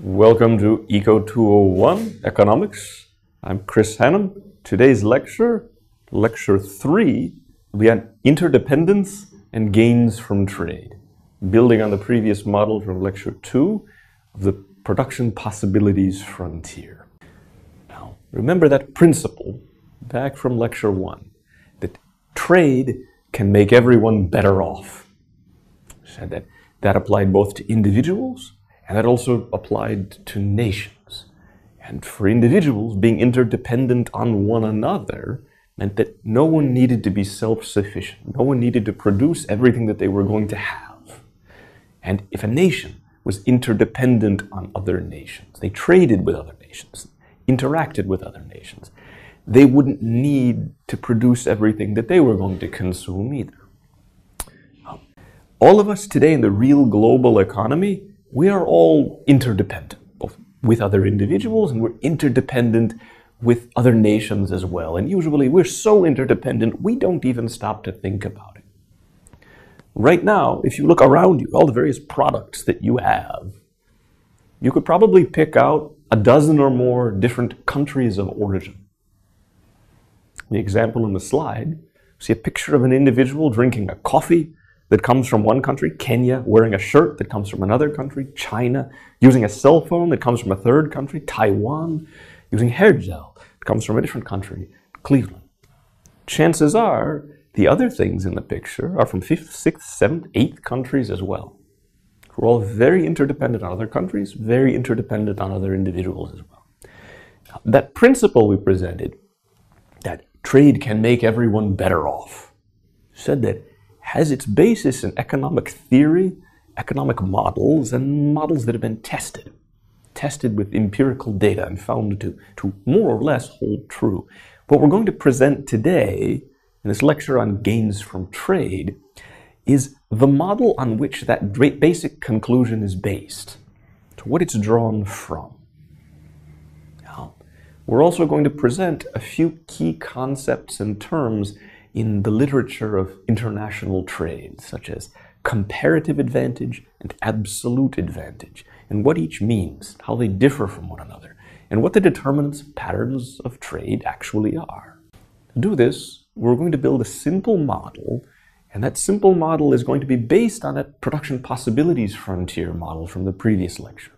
Welcome to EKO201 Economics. I'm Chris Hannum. Today's lecture, Lecture 3, will be on interdependence and gains from trade, building on the previous model from Lecture 2 of the production possibilities frontier. Now, remember that principle back from Lecture 1, that trade can make everyone better off. I said that applied both to individuals and that also applied to nations. And for individuals, being interdependent on one another meant that no one needed to be self-sufficient. No one needed to produce everything that they were going to have. And if a nation was interdependent on other nations, they traded with other nations, interacted with other nations, they wouldn't need to produce everything that they were going to consume either. All of us today in the real global economy, we are all interdependent, both with other individuals and we're interdependent with other nations as well. And usually we're so interdependent, we don't even stop to think about it. Right now, if you look around you, all the various products that you have, you could probably pick out a dozen or more different countries of origin. The example in the slide, see a picture of an individual drinking a coffee that comes from one country, Kenya, wearing a shirt that comes from another country, China, using a cell phone that comes from a third country, Taiwan, using hair gel that comes from a different country, Cleveland. Chances are the other things in the picture are from 5th, 6th, 7th, 8th countries as well. We're all very interdependent on other countries, very interdependent on other individuals as well. Now, that principle we presented, that trade can make everyone better off, said that has its basis in economic theory, economic models, and models that have been tested with empirical data and found to more or less hold true. What we're going to present today in this lecture on gains from trade is the model on which that basic conclusion is based, to what it's drawn from. Now, we're also going to present a few key concepts and terms in the literature of international trade, such as comparative advantage and absolute advantage, and what each means, how they differ from one another, and what the determinants of patterns of trade actually are. To do this, we're going to build a simple model, and that simple model is going to be based on a production possibilities frontier model from the previous lecture.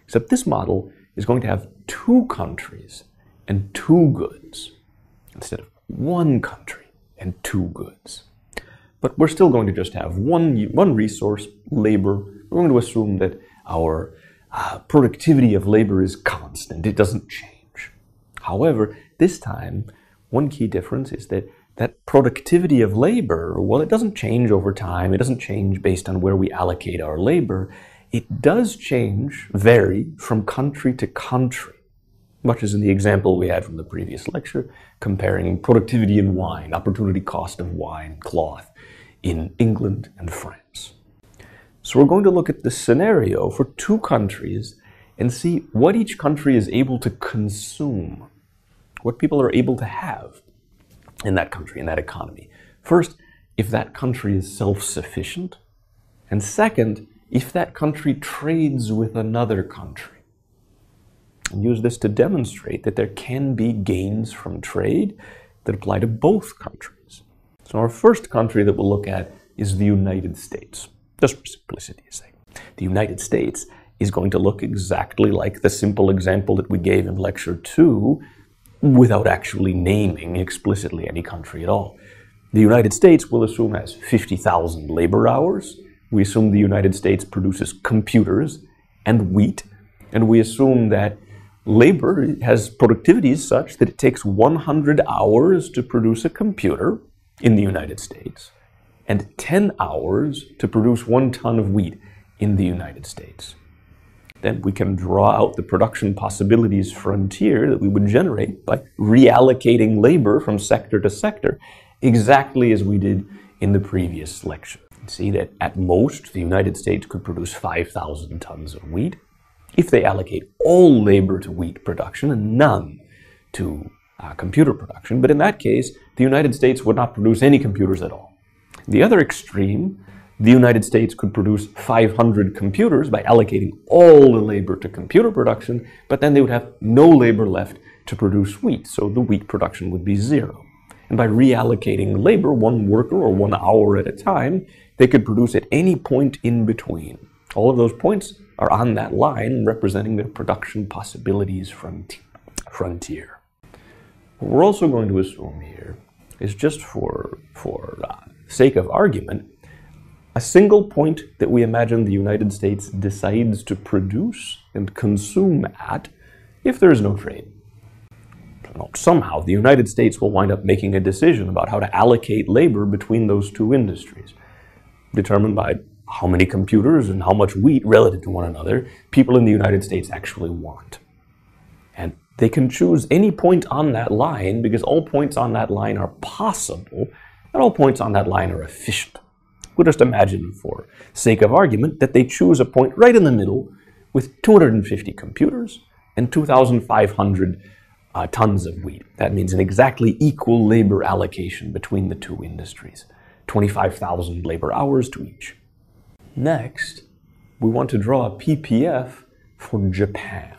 Except this model is going to have two countries and two goods, instead of one country and two goods. But we're still going to just have one resource, labor. We're going to assume that our productivity of labor is constant. It doesn't change. However, this time, one key difference is that productivity of labor, well, it doesn't change over time. It doesn't change based on where we allocate our labor. It does vary from country to country, much as in the example we had from the previous lecture, comparing productivity in wine, opportunity cost of wine, cloth, in England and France. So we're going to look at this scenario for two countries and see what each country is able to consume, what people are able to have in that country, in that economy. First, if that country is self-sufficient, and second, if that country trades with another country. And use this to demonstrate that there can be gains from trade that apply to both countries. So our first country that we'll look at is the United States, just for simplicity's sake. The United States is going to look exactly like the simple example that we gave in Lecture 2 without actually naming explicitly any country at all. The United States we'll assume has 50,000 labor hours. We assume the United States produces computers and wheat, and we assume that labor has productivity such that it takes 100 hours to produce a computer in the United States and 10 hours to produce 1 ton of wheat in the United States. Then we can draw out the production possibilities frontier that we would generate by reallocating labor from sector to sector, exactly as we did in the previous lecture. See that at most the United States could produce 5,000 tons of wheat, if they allocate all labor to wheat production and none to computer production. But in that case, the United States would not produce any computers at all. The other extreme The United States could produce 500 computers by allocating all the labor to computer production, but then they would have no labor left to produce wheat, so the wheat production would be zero. And by reallocating labor, one worker or 1 hour at a time, they could produce at any point in between. All of those points are on that line representing their production possibilities frontier. What we're also going to assume here is, just for sake of argument, a single point that we imagine the United States decides to produce and consume at if there is no trade. Somehow the United States will wind up making a decision about how to allocate labor between those two industries, determined by how many computers and how much wheat relative to one another people in the United States actually want. And they can choose any point on that line because all points on that line are possible and all points on that line are efficient. We'll just imagine, for sake of argument, that they choose a point right in the middle with 250 computers and 2,500 tons of wheat. That means an exactly equal labor allocation between the two industries, 25,000 labor hours to each. Next, we want to draw a PPF for Japan.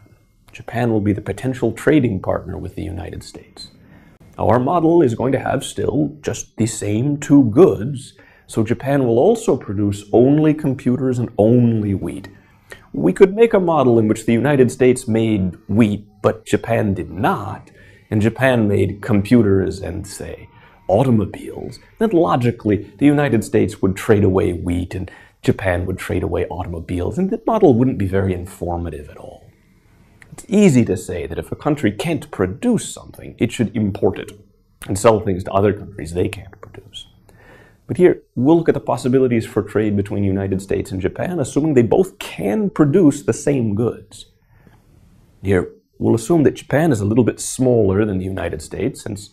Japan will be the potential trading partner with the United States. Now, our model is going to have still just the same two goods, so Japan will also produce only computers and only wheat. We could make a model in which the United States made wheat, but Japan did not, and Japan made computers and, say, automobiles. Then logically, the United States would trade away wheat and Japan would trade away automobiles, and the model wouldn't be very informative at all. It's easy to say that if a country can't produce something, it should import it and sell things to other countries they can't produce. But here, we'll look at the possibilities for trade between the United States and Japan, assuming they both can produce the same goods. Here, we'll assume that Japan is a little bit smaller than the United States, since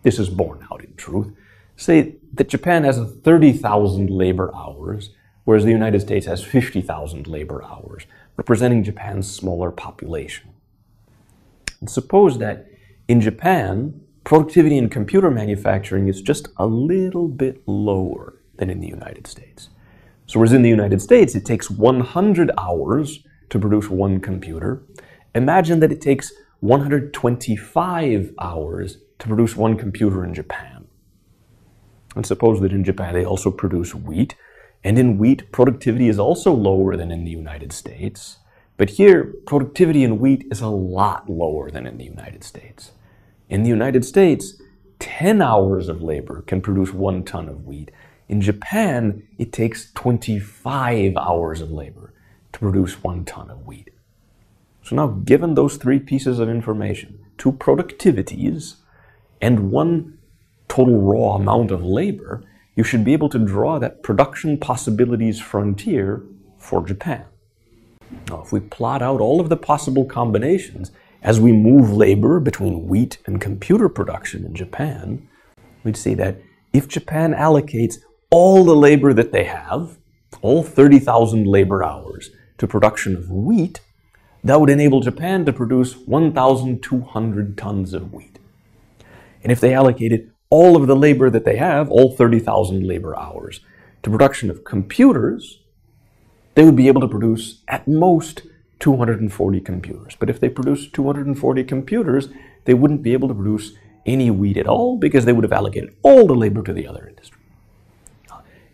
this is borne out in truth. Say that Japan has 30,000 labor hours, whereas the United States has 50,000 labor hours, representing Japan's smaller population. And suppose that in Japan, productivity in computer manufacturing is just a little bit lower than in the United States. So whereas in the United States, it takes 100 hours to produce one computer, imagine that it takes 125 hours to produce one computer in Japan. And suppose that in Japan they also produce wheat, and in wheat, productivity is also lower than in the United States. But here, productivity in wheat is a lot lower than in the United States. In the United States, 10 hours of labor can produce 1 ton of wheat. In Japan, it takes 25 hours of labor to produce 1 ton of wheat. So now, given those 3 pieces of information, 2 productivities and 1 total raw amount of labor, you should be able to draw that production possibilities frontier for Japan. Now, if we plot out all of the possible combinations as we move labor between wheat and computer production in Japan, we'd see that if Japan allocates all the labor that they have, all 30,000 labor hours, to production of wheat, that would enable Japan to produce 1,200 tons of wheat. And if they allocated all of the labor that they have, all 30,000 labor hours, to production of computers, they would be able to produce at most 240 computers. But if they produce 240 computers, they wouldn't be able to produce any wheat at all because they would have allocated all the labor to the other industry.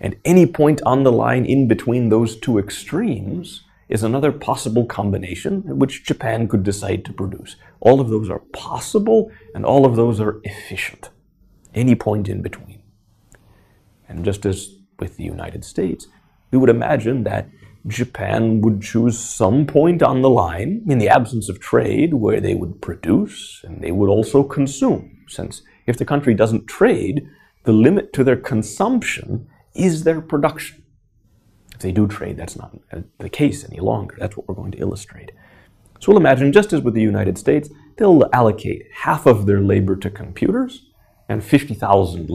And any point on the line in between those 2 extremes is another possible combination in which Japan could decide to produce. All of those are possible and all of those are efficient. Any point in between. And just as with the United States, we would imagine that Japan would choose some point on the line in the absence of trade where they would produce and they would also consume, since if the country doesn't trade, the limit to their consumption is their production. If they do trade, that's not the case any longer. That's what we're going to illustrate. So we'll imagine, just as with the United States, they'll allocate half of their labor to computers, and 15,000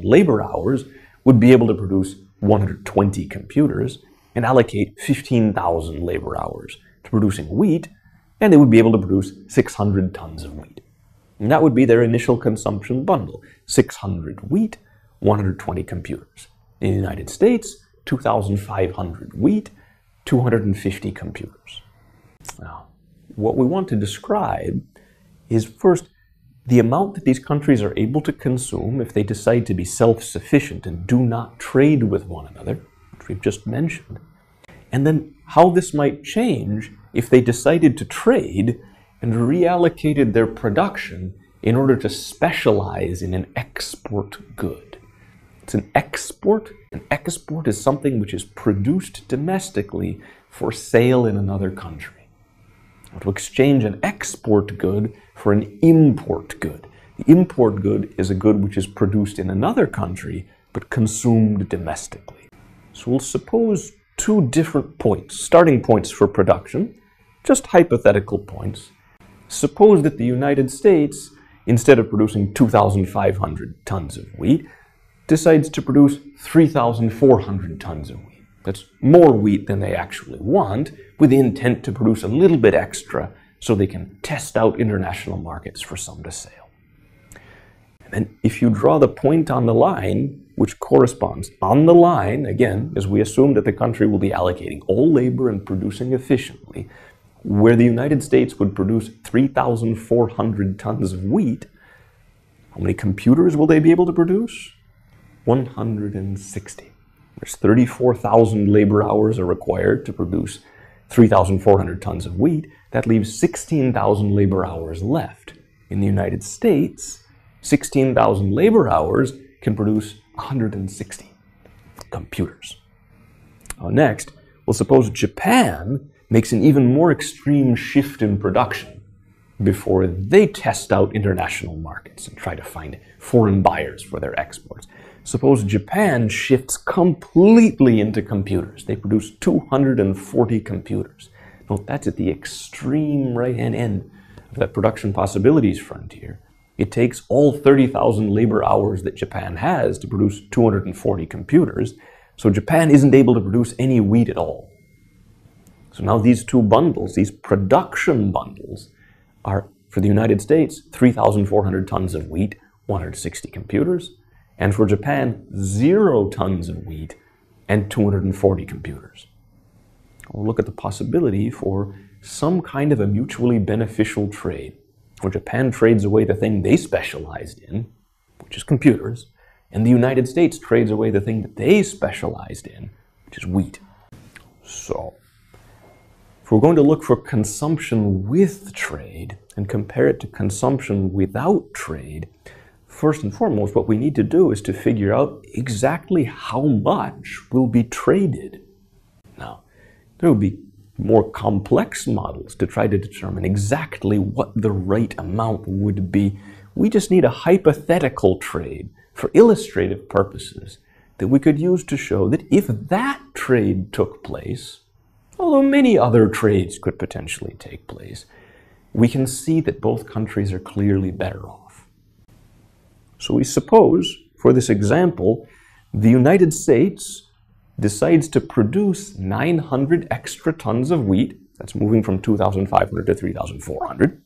labor hours would be able to produce 120 computers and allocate 15,000 labor hours to producing wheat, and they would be able to produce 600 tons of wheat. And that would be their initial consumption bundle, 600 wheat, 120 computers. In the United States, 2,500 wheat, 250 computers. Now, what we want to describe is first the amount that these countries are able to consume if they decide to be self-sufficient and do not trade with one another, which we've just mentioned, and then how this might change if they decided to trade and reallocated their production in order to specialize in an export good. It's an export. An export is something which is produced domestically for sale in another country. To exchange an export good for an import good. The import good is a good which is produced in another country but consumed domestically. So we'll suppose two different points, starting points for production, just hypothetical points. Suppose that the United States, instead of producing 2,500 tons of wheat, decides to produce 3,400 tons of wheat. That's more wheat than they actually want, with the intent to produce a little bit extra so they can test out international markets for some to sale. And then if you draw the point on the line, which corresponds on the line, again, as we assume that the country will be allocating all labor and producing efficiently, where the United States would produce 3,400 tons of wheat, how many computers will they be able to produce? 160. There's 34,000 labor hours are required to produce 3,400 tons of wheat. That leaves 16,000 labor hours left. In the United States, 16,000 labor hours can produce 160 computers. Next, we'll suppose Japan makes an even more extreme shift in production before they test out international markets and try to find foreign buyers for their exports. Suppose Japan shifts completely into computers. They produce 240 computers. Note, that's at the extreme right-hand end of that production possibilities frontier. It takes all 30,000 labor hours that Japan has to produce 240 computers, so Japan isn't able to produce any wheat at all. So now these two bundles, these production bundles, are, for the United States, 3,400 tons of wheat, 160 computers, and for Japan, 0 tons of wheat and 240 computers. We'll look at the possibility for some kind of a mutually beneficial trade, where Japan trades away the thing they specialized in, which is computers, and the United States trades away the thing that they specialized in, which is wheat. So, if we're going to look for consumption with trade and compare it to consumption without trade, first and foremost, what we need to do is to figure out exactly how much will be traded. Now, there will be more complex models to try to determine exactly what the right amount would be. We just need a hypothetical trade for illustrative purposes that we could use to show that if that trade took place, although many other trades could potentially take place, we can see that both countries are clearly better off. So we suppose, for this example, the United States decides to produce 900 extra tons of wheat, that's moving from 2,500 to 3,400,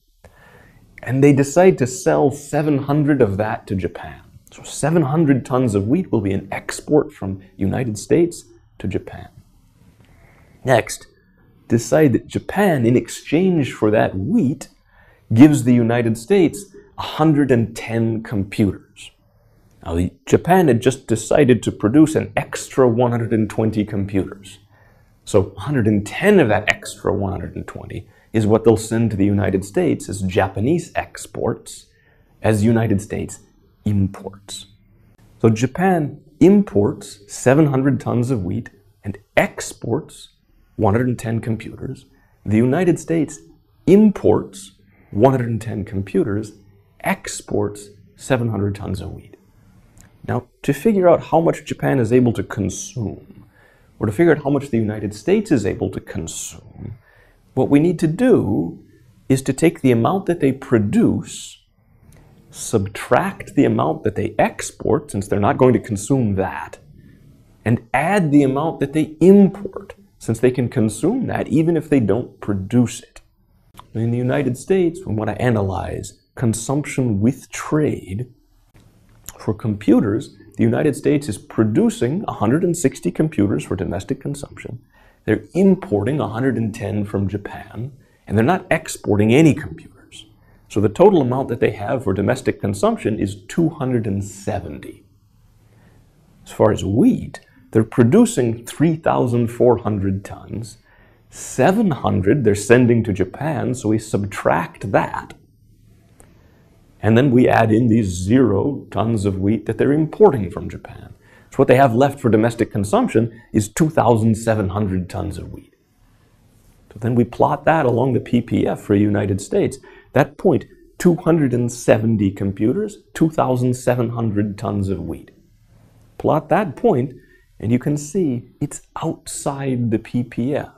and they decide to sell 700 of that to Japan. So 700 tons of wheat will be an export from United States to Japan. Next, decide that Japan, in exchange for that wheat, gives the United States 110 computers. Now, Japan had just decided to produce an extra 120 computers. So 110 of that extra 120 is what they'll send to the United States as Japanese exports, as United States imports. So Japan imports 700 tons of wheat and exports 110 computers. The United States imports 110 computers, exports 700 tons of wheat. Now, to figure out how much Japan is able to consume, or to figure out how much the United States is able to consume, what we need to do is to take the amount that they produce, subtract the amount that they export, since they're not going to consume that, and add the amount that they import, since they can consume that even if they don't produce it. In the United States, we want to analyze consumption with trade. For computers, the United States is producing 160 computers for domestic consumption. They're importing 110 from Japan, and they're not exporting any computers. So the total amount that they have for domestic consumption is 270. As far as wheat, they're producing 3,400 tons. 700 they're sending to Japan, so we subtract that. And then we add in these 0 tons of wheat that they're importing from Japan. So what they have left for domestic consumption is 2,700 tons of wheat. So then we plot that along the PPF for the United States. That point, 270 computers, 2,700 tons of wheat. Plot that point, and you can see it's outside the PPF.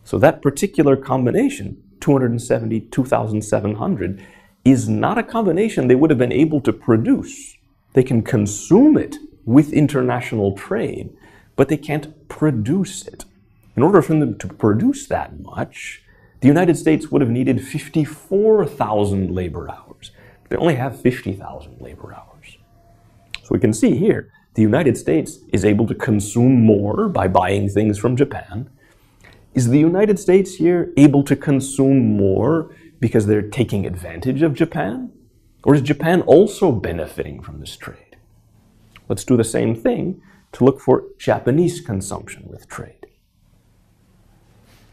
So that particular combination, 270, 2,700, is not a combination they would have been able to produce. They can consume it with international trade, but they can't produce it. In order for them to produce that much, the United States would have needed 54,000 labor hours. They only have 50,000 labor hours. So we can see here, the United States is able to consume more by buying things from Japan. Is the United States here able to consume more because they're taking advantage of Japan? Or is Japan also benefiting from this trade? Let's do the same thing to look for Japanese consumption with trade.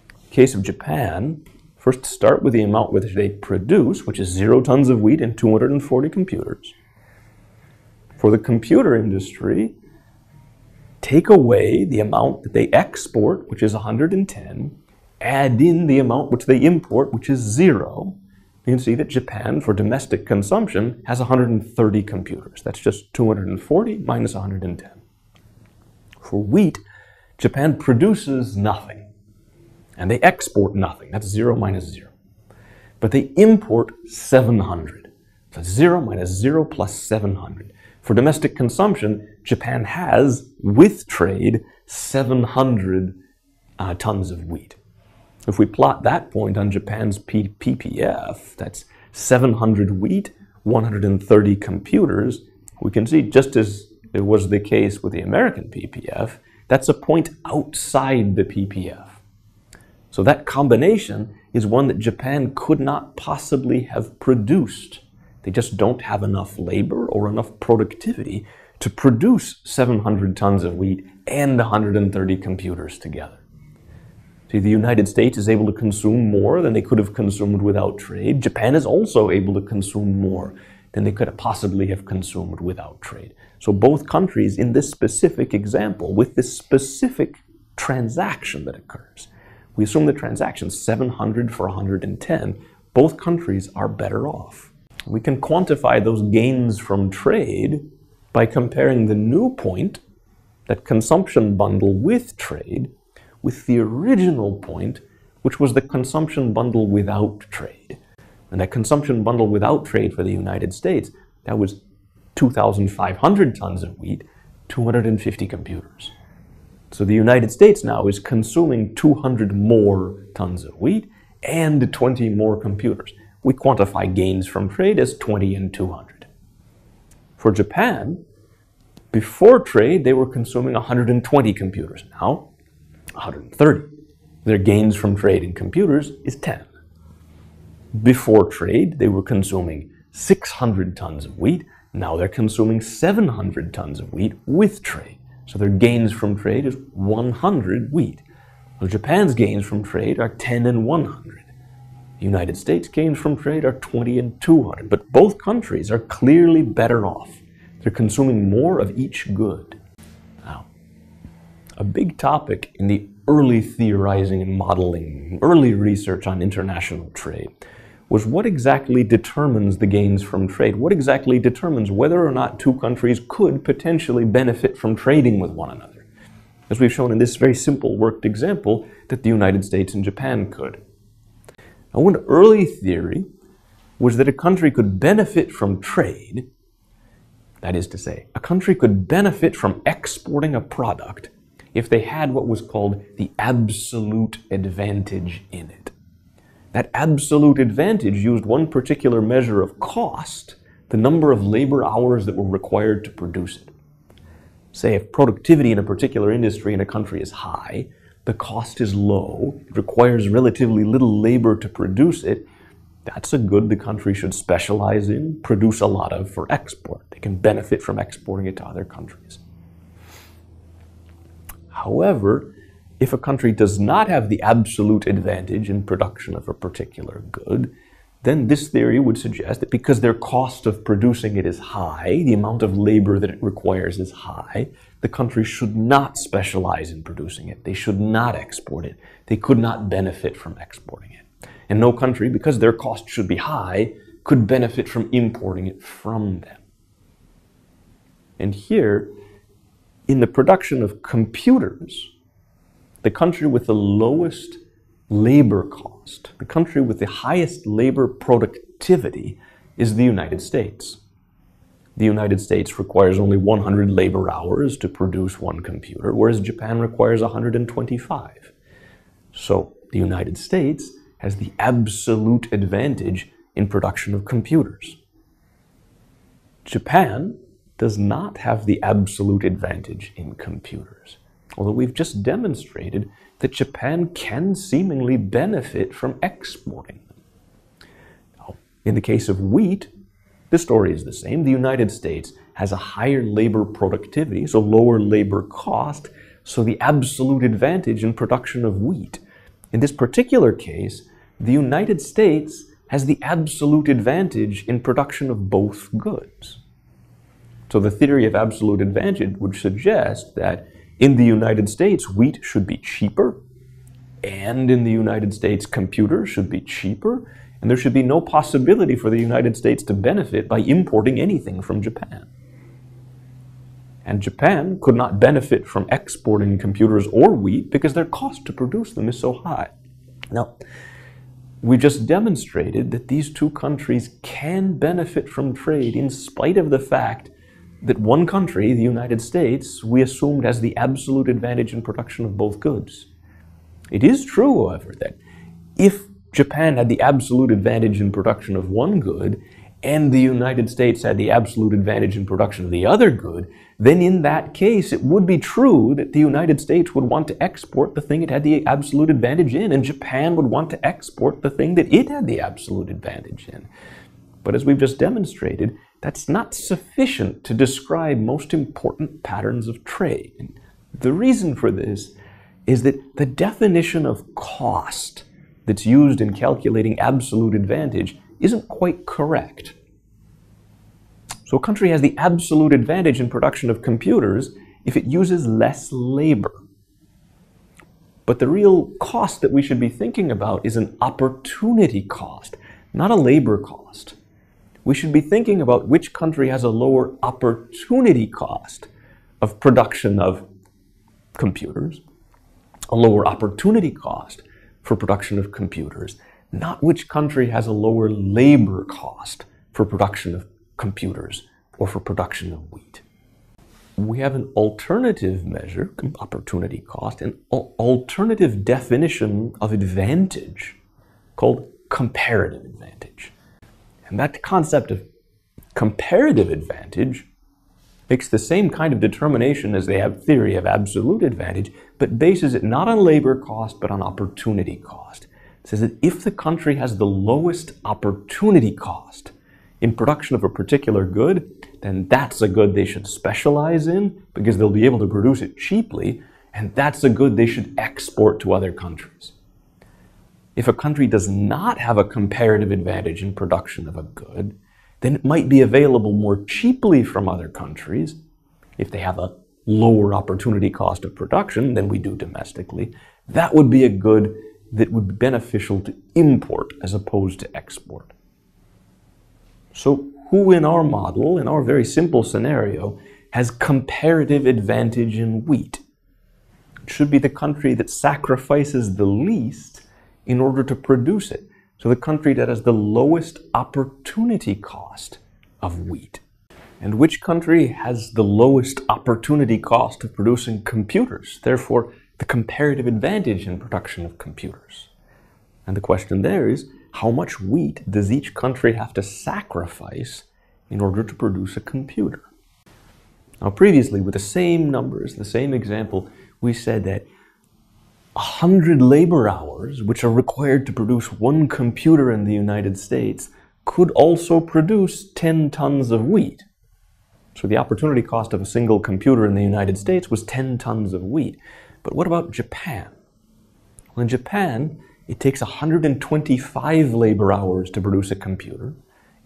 In the case of Japan, first start with the amount which they produce, which is 0 tons of wheat and 240 computers. For the computer industry, take away the amount that they export, which is 110, add in the amount which they import, which is 0. You can see that Japan, for domestic consumption, has 130 computers. That's just 240 minus 110. For wheat, Japan produces nothing, and they export nothing. That's 0 minus 0. But they import 700. So 0 minus 0 plus 700. For domestic consumption, Japan has, with trade, 700 tons of wheat. If we plot that point on Japan's PPF, that's 700 wheat, 130 computers, we can see, just as it was the case with the American PPF, that's a point outside the PPF. So that combination is one that Japan could not possibly have produced. They just don't have enough labor or enough productivity to produce 700 tons of wheat and 130 computers together. See, the United States is able to consume more than they could have consumed without trade. Japan is also able to consume more than they could possibly have consumed without trade. So both countries, in this specific example, with this specific transaction that occurs, we assume the transaction 700 for 110, both countries are better off. We can quantify those gains from trade by comparing the new point, that consumption bundle with trade, with the original point, which was the consumption bundle without trade. And that consumption bundle without trade for the United States, that was 2,500 tons of wheat, 250 computers. So the United States now is consuming 200 more tons of wheat and 20 more computers. We quantify gains from trade as 20 and 200. For Japan, before trade, they were consuming 120 computers. Now, 130. Their gains from trade in computers is 10. Before trade, they were consuming 600 tons of wheat. Now they're consuming 700 tons of wheat with trade. So their gains from trade is 100 wheat. Well, Japan's gains from trade are 10 and 100. The United States gains from trade are 20 and 200. But both countries are clearly better off. They're consuming more of each good. Now, a big topic in the early theorizing and modeling, early research on international trade, was what exactly determines the gains from trade? What exactly determines whether or not two countries could potentially benefit from trading with one another? As we've shown in this very simple worked example, that the United States and Japan could. Now, one early theory was that a country could benefit from trade. That is to say, a country could benefit from exporting a product if they had what was called the absolute advantage in it. That absolute advantage used one particular measure of cost the number of labor hours that were required to produce it. Say if productivity in a particular industry in a country is high, the cost is low, it requires relatively little labor to produce it, that's a good the country should specialize in, produce a lot of for export. They can benefit from exporting it to other countries. However, if a country does not have the absolute advantage in production of a particular good, then this theory would suggest that because their cost of producing it is high, the amount of labor that it requires is high, the country should not specialize in producing it. They should not export it. They could not benefit from exporting it. And no country, because their cost should be high, could benefit from importing it from them. And here, in the production of computers, the country with the lowest labor cost, the country with the highest labor productivity, is the United States. The United States requires only 100 labor hours to produce one computer, whereas Japan requires 125. So the United States has the absolute advantage in production of computers. Japan does not have the absolute advantage in computers, although we've just demonstrated that Japan can seemingly benefit from exporting them. Now, in the case of wheat, the story is the same. The United States has a higher labor productivity, so lower labor cost, so the absolute advantage in production of wheat. In this particular case, the United States has the absolute advantage in production of both goods. So the theory of absolute advantage would suggest that in the United States, wheat should be cheaper, and in the United States, computers should be cheaper, and there should be no possibility for the United States to benefit by importing anything from Japan. And Japan could not benefit from exporting computers or wheat because their cost to produce them is so high. Now, we just demonstrated that these two countries can benefit from trade in spite of the fact that one country, the United States, we assumed has the absolute advantage in production of both goods. It is true, however, that if Japan had the absolute advantage in production of one good, and the United States had the absolute advantage in production of the other good, then in that case it would be true that the United States would want to export the thing it had the absolute advantage in, and Japan would want to export the thing that it had the absolute advantage in. But as we've just demonstrated, that's not sufficient to describe most important patterns of trade. And the reason for this is that the definition of cost that's used in calculating absolute advantage isn't quite correct. So a country has the absolute advantage in production of computers if it uses less labor. But the real cost that we should be thinking about is an opportunity cost, not a labor cost. We should be thinking about which country has a lower opportunity cost of production of computers, a lower opportunity cost for production of computers, not which country has a lower labor cost for production of computers or for production of wheat. We have an alternative measure, opportunity cost, an alternative definition of advantage called comparative advantage. And that concept of comparative advantage makes the same kind of determination as they have theory of absolute advantage, but bases it not on labor cost, but on opportunity cost. It says that if the country has the lowest opportunity cost in production of a particular good, then that's a good they should specialize in because they'll be able to produce it cheaply, and that's a good they should export to other countries. If a country does not have a comparative advantage in production of a good, then it might be available more cheaply from other countries if they have a lower opportunity cost of production than we do domestically. That would be a good that would be beneficial to import as opposed to export. So who in our model, in our very simple scenario, has comparative advantage in wheat? It should be the country that sacrifices the least in order to produce it. So the country that has the lowest opportunity cost of wheat. And which country has the lowest opportunity cost of producing computers? Therefore, the comparative advantage in production of computers. And the question there is, how much wheat does each country have to sacrifice in order to produce a computer. Now previously, with the same numbers, the same example, we said that 100 labor hours, which are required to produce one computer in the United States, could also produce 10 tons of wheat. So the opportunity cost of a single computer in the United States was 10 tons of wheat. But what about Japan? Well, in Japan, it takes 125 labor hours to produce a computer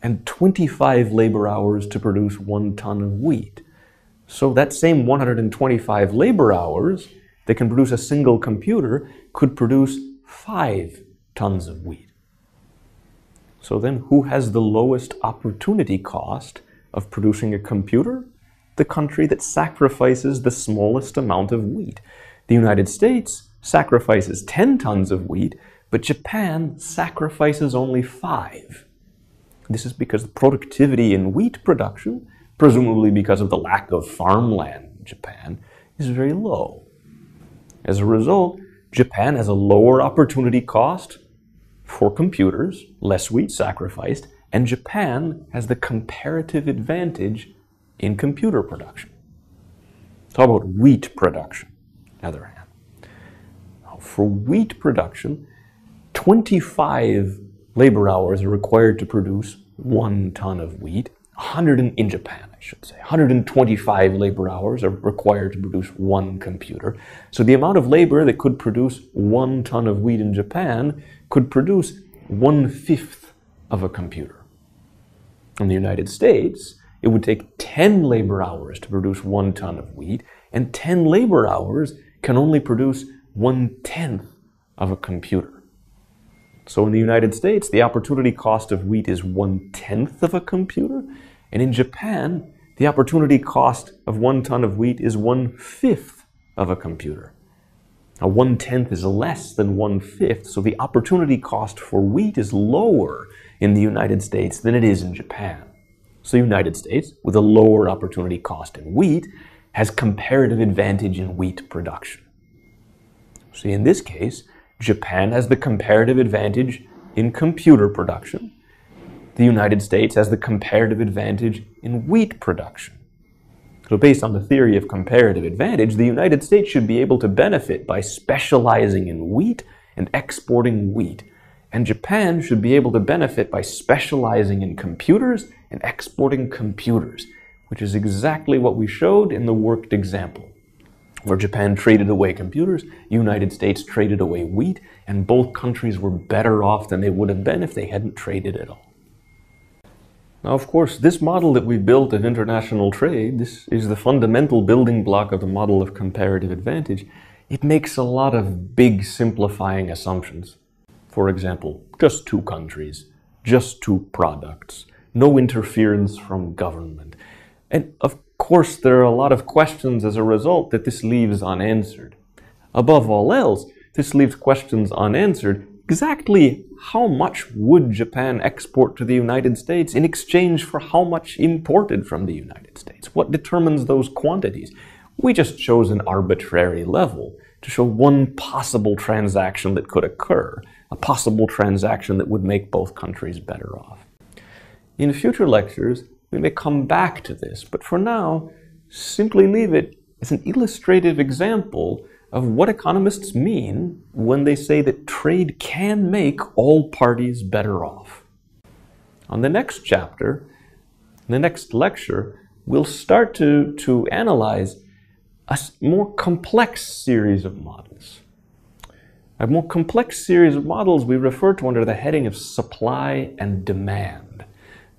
and 25 labor hours to produce 1 ton of wheat. So that same 125 labor hours that can produce a single computer could produce 5 tons of wheat. So then who has the lowest opportunity cost of producing a computer? The country that sacrifices the smallest amount of wheat. The United States sacrifices 10 tons of wheat, but Japan sacrifices only 5. This is because the productivity in wheat production, presumably because of the lack of farmland in Japan, is very low. As a result, Japan has a lower opportunity cost for computers, less wheat sacrificed, and Japan has the comparative advantage in computer production. So how about wheat production, on the other hand? Now, for wheat production, 25 labor hours are required to produce 1 ton of wheat. In Japan, I should say. 125 labor hours are required to produce 1 computer. So the amount of labor that could produce 1 ton of wheat in Japan could produce 1/5 of a computer. In the United States, it would take 10 labor hours to produce 1 ton of wheat, and 10 labor hours can only produce 1/10 of a computer. So in the United States, the opportunity cost of wheat is 1/10 of a computer, and in Japan, the opportunity cost of 1 ton of wheat is 1/5 of a computer. Now 1/10 is less than 1/5, so the opportunity cost for wheat is lower in the United States than it is in Japan. So the United States, with a lower opportunity cost in wheat, has comparative advantage in wheat production. See, in this case, Japan has the comparative advantage in computer production. The United States has the comparative advantage in wheat production. So based on the theory of comparative advantage, the United States should be able to benefit by specializing in wheat and exporting wheat. And Japan should be able to benefit by specializing in computers and exporting computers, which is exactly what we showed in the worked example, where Japan traded away computers, United States traded away wheat, and both countries were better off than they would have been if they hadn't traded at all. Now, of course, this model that we built of international trade, this is the fundamental building block of the model of comparative advantage. It makes a lot of big simplifying assumptions. For example, just 2 countries, just 2 products, no interference from government. And of course, there are a lot of questions as a result that this leaves unanswered. Above all else, this leaves questions unanswered. Exactly how much would Japan export to the United States in exchange for how much imported from the United States? What determines those quantities? We just chose an arbitrary level to show one possible transaction that could occur, a possible transaction that would make both countries better off. In future lectures, we may come back to this, but for now, simply leave it as an illustrative example of what economists mean when they say that trade can make all parties better off. On the next chapter, in the next lecture, we'll start to analyze a more complex series of models. A more complex series of models we refer to under the heading of supply and demand.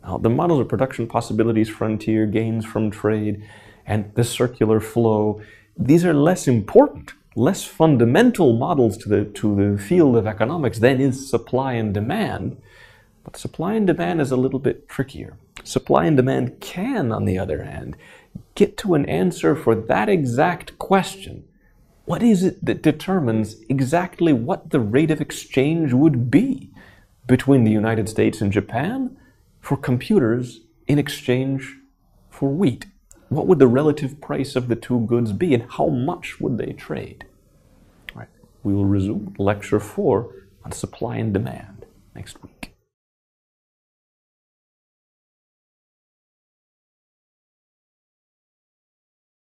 Now, the models of production possibilities, frontier, gains from trade, and the circular flow, these are less important, less fundamental models to the field of economics than is supply and demand. But supply and demand is a little bit trickier. Supply and demand can, on the other hand, get to an answer for that exact question. What is it that determines exactly what the rate of exchange would be between the United States and Japan for computers in exchange for wheat? What would the relative price of the 2 goods be, and how much would they trade? All right, we will resume lecture 4 on supply and demand next week.